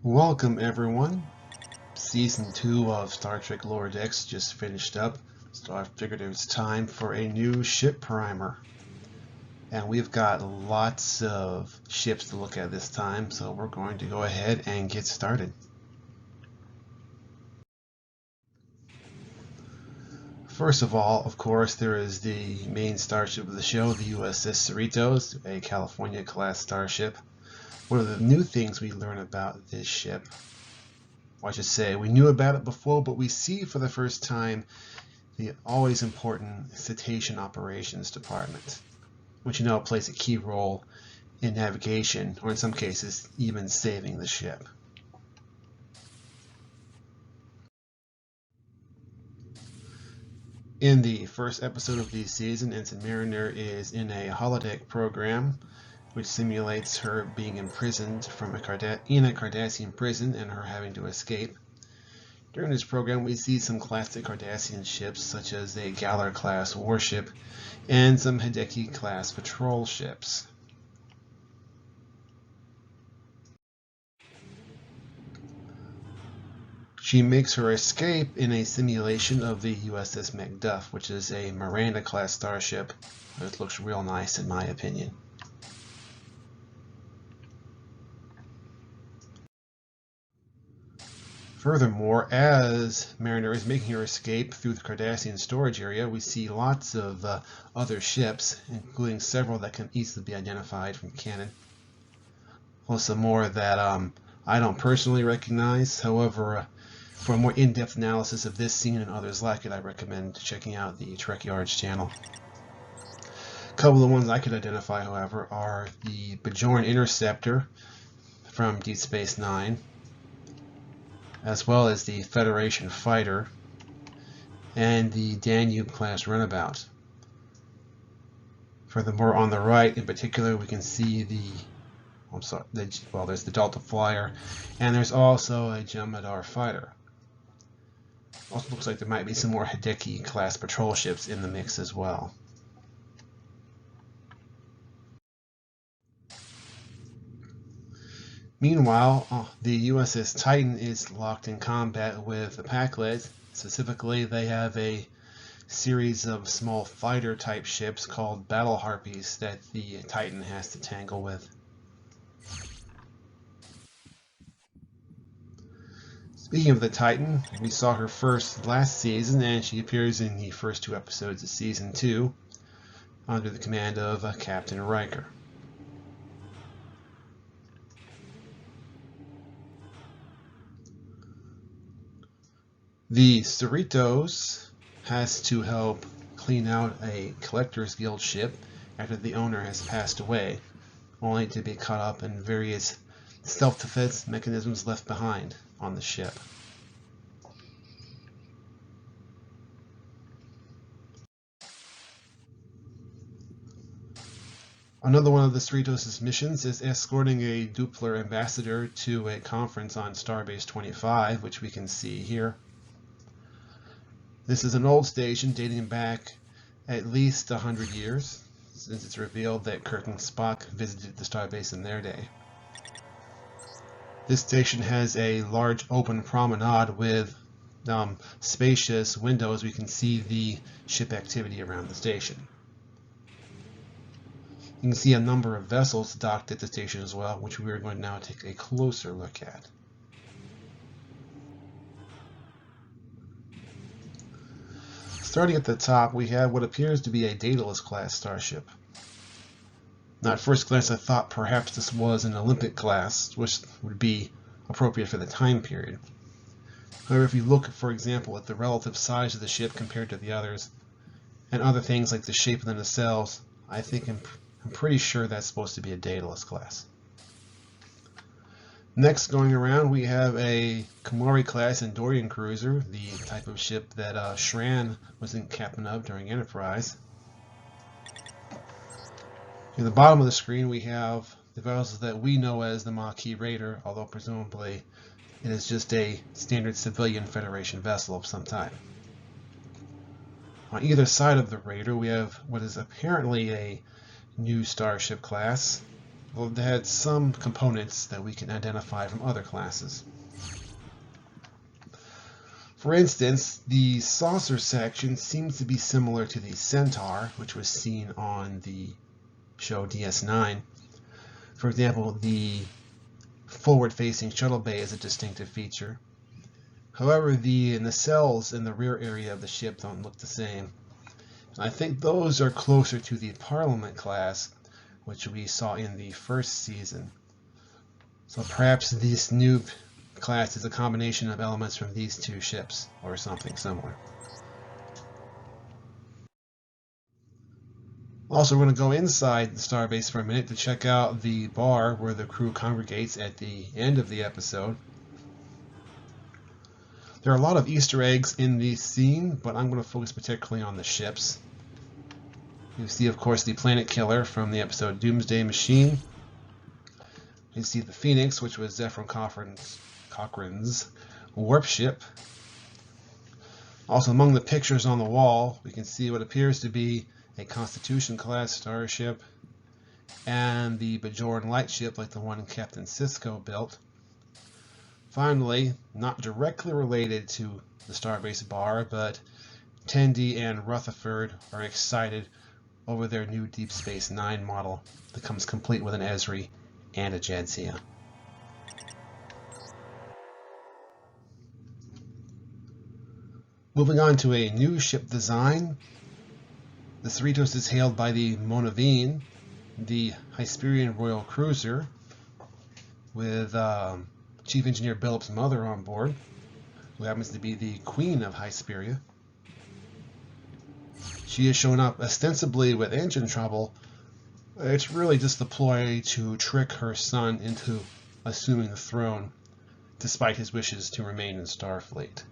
Welcome everyone. Season 2 of Star Trek Lower Decks just finished up, so I figured it was time for a new ship primer. And we've got lots of ships to look at this time, so we're going to go ahead and get started. First of all, of course, there is the main starship of the show, the USS Cerritos, a California-class starship. One of the new things we learn about this ship, well, I should say, we knew about it before, but we see for the first time the always important cetacean operations department, which you know plays a key role in navigation, or in some cases, even saving the ship. In the first episode of the season, Ensign Mariner is in a holodeck program which simulates her being imprisoned in a Cardassian prison and her having to escape. During this program, we see some classic Cardassian ships, such as a Gallar-class warship and some Hideki-class patrol ships. She makes her escape in a simulation of the USS Macduff, which is a Miranda-class starship. It looks real nice in my opinion. Furthermore, as Mariner is making her escape through the Cardassian storage area, we see lots of other ships, including several that can easily be identified from canon. Plus some more that I don't personally recognize. However, for a more in-depth analysis of this scene and others like it, I recommend checking out the Trek Yards channel. A couple of the ones I could identify, however, are the Bajoran Interceptor from Deep Space Nine, as well as the Federation Fighter and the Danube-class runabout. Furthermore, on the right in particular, we can see there's the Delta Flyer, and there's also a Jem'Hadar fighter. Also looks like there might be some more Hideki-class patrol ships in the mix as well. Meanwhile, the USS Titan is locked in combat with the Pakled. Specifically, they have a series of small fighter-type ships called battle harpies that the Titan has to tangle with. Speaking of the Titan, we saw her first last season, and she appears in the first 2 episodes of Season 2 under the command of Captain Riker. The Cerritos has to help clean out a Collector's Guild ship after the owner has passed away, only to be caught up in various self-defense mechanisms left behind on the ship. Another one of the Cerritos' missions is escorting a Doppler ambassador to a conference on Starbase 25, which we can see here. This is an old station dating back at least 100 years, since it's revealed that Kirk and Spock visited the Starbase in their day. This station has a large open promenade with spacious windows. We can see the ship activity around the station. You can see a number of vessels docked at the station as well, which we are going to now take a closer look at. Starting at the top, we have what appears to be a Daedalus-class starship. Now, at first glance, I thought perhaps this was an Olympic class, which would be appropriate for the time period. However, if you look, for example, at the relative size of the ship compared to the others, and other things like the shape of the nacelles, I'm pretty sure that's supposed to be a Daedalus class. Next, going around, we have a Komori-class Andorian cruiser, the type of ship that Shran was in captain of during Enterprise. At the bottom of the screen, we have the vessels that we know as the Maquis Raider, although presumably it is just a standard civilian Federation vessel of some type. On either side of the Raider, we have what is apparently a new starship class, well, they had some components that we can identify from other classes. For instance, the saucer section seems to be similar to the Centaur, which was seen on the show DS9. For example, the forward-facing shuttle bay is a distinctive feature. However, the nacelles in the rear area of the ship don't look the same. I think those are closer to the Parliament class, which we saw in the first season. So perhaps this new class is a combination of elements from these two ships, or something similar. Also, we're going to go inside the Starbase for a minute to check out the bar where the crew congregates at the end of the episode. There are a lot of Easter eggs in the scene, but I'm going to focus particularly on the ships. You see, of course, the Planet Killer from the episode Doomsday Machine. You see the Phoenix, which was Zephram Cochrane's warp ship. Also, among the pictures on the wall, we can see what appears to be a Constitution-class starship and the Bajoran lightship like the one Captain Sisko built. Finally, not directly related to the Starbase bar, but Tendi and Rutherford are excited over their new Deep Space Nine model that comes complete with an Esri and a Jadzia. Moving on to a new ship design, the Cerritos is hailed by the Monaveen, the Hysperian Royal Cruiser, with Chief Engineer Billup's mother on board, who happens to be the Queen of Hysperia. She has shown up ostensibly with engine trouble. It's really just a ploy to trick her son into assuming the throne, despite his wishes to remain in Starfleet.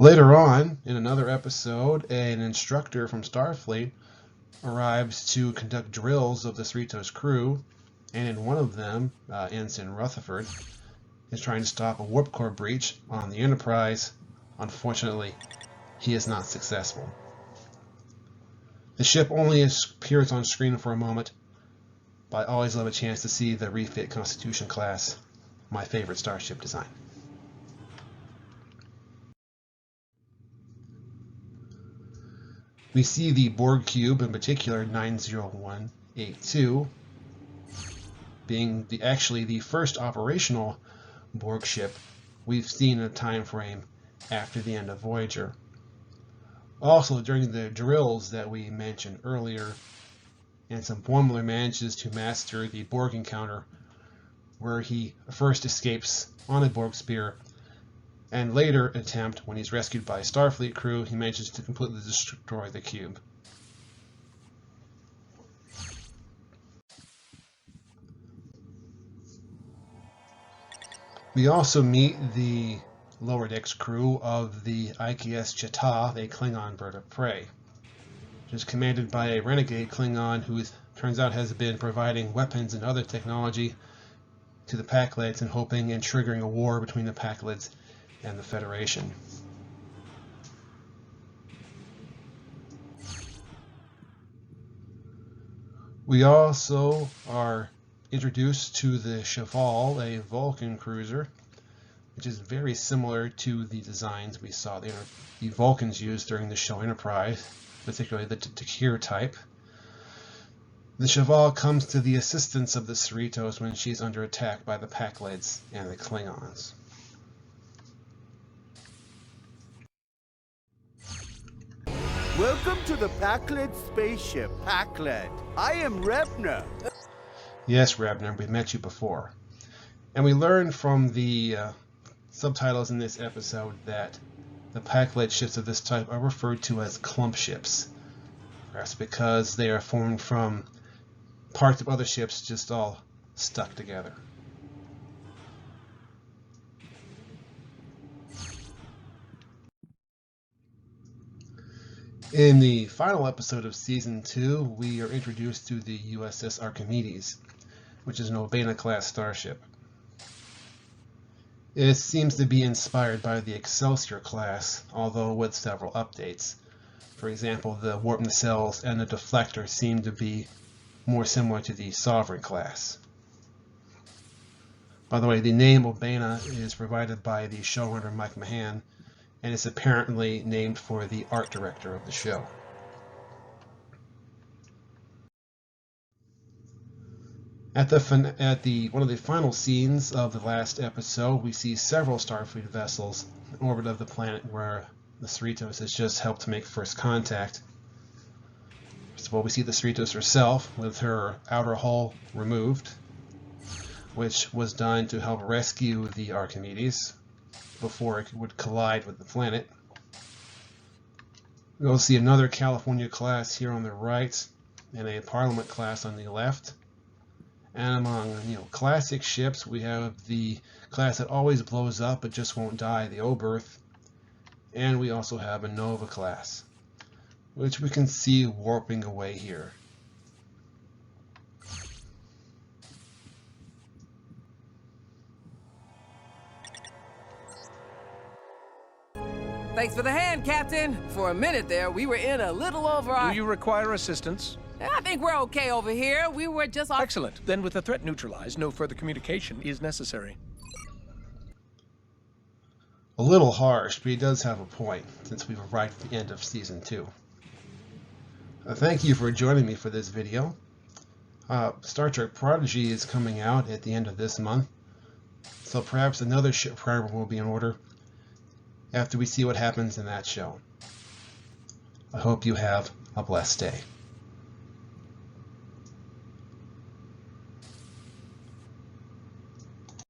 Later on, in another episode, an instructor from Starfleet arrives to conduct drills of the Cerritos crew, and in one of them, Ensign Rutherford is trying to stop a warp core breach on the Enterprise. Unfortunately, he is not successful. The ship only appears on screen for a moment, but I always love a chance to see the refit Constitution class, my favorite starship design. We see the Borg Cube, in particular 90182, being actually the first operational Borg ship we've seen in a time frame after the end of Voyager. Also, during the drills that we mentioned earlier, Ensign Boimler manages to master the Borg encounter, where he first escapes on a Borg spear, and later attempt, when he's rescued by a Starfleet crew, he manages to completely destroy the cube. We also meet the lower decks crew of the IKS Che'ta, a Klingon bird of prey, which is commanded by a renegade Klingon who turns out has been providing weapons and other technology to the Pakleds and hoping and triggering a war between the Pakleds and the Federation. We also are introduced to the Cheval, a Vulcan cruiser, which is very similar to the designs we saw the Vulcans use during the show Enterprise, particularly the Takir type. The Cheval comes to the assistance of the Cerritos when she's under attack by the Pakleds and the Klingons. Welcome to the Pakled spaceship, Pakled. I am Rebner. Yes, Rebner, we've met you before. And we learned from the subtitles in this episode that the Pakled ships of this type are referred to as clump ships, perhaps because they are formed from parts of other ships just all stuck together. In the final episode of Season 2, we are introduced to the USS Archimedes, which is an Obena-class starship. It seems to be inspired by the Excelsior class, although with several updates. For example, the warp nacelles and the deflector seem to be more similar to the Sovereign class. By the way, the name Obena is provided by the showrunner Mike Mahan, and is apparently named for the art director of the show. At one of the final scenes of the last episode, we see several Starfleet vessels in orbit of the planet where the Cerritos has just helped to make first contact. First of all, we see the Cerritos herself with her outer hull removed, which was done to help rescue the Archimedes before it would collide with the planet. We'll see another California-class here on the right, and a Parliament-class on the left. And among classic ships, we have the class that always blows up but just won't die, the Oberth. And we also have a Nova-class, which we can see warping away here. Thanks for the hand, Captain. For a minute there, we were in a little over our... Do you require assistance? I think we're okay over here. We were just... Excellent. Then with the threat neutralized, no further communication is necessary. A little harsh, but he does have a point, since we've arrived at the end of Season 2. Thank you for joining me for this video. Star Trek Prodigy is coming out at the end of this month, so perhaps another ship primer will be in order after we see what happens in that show. I hope you have a blessed day.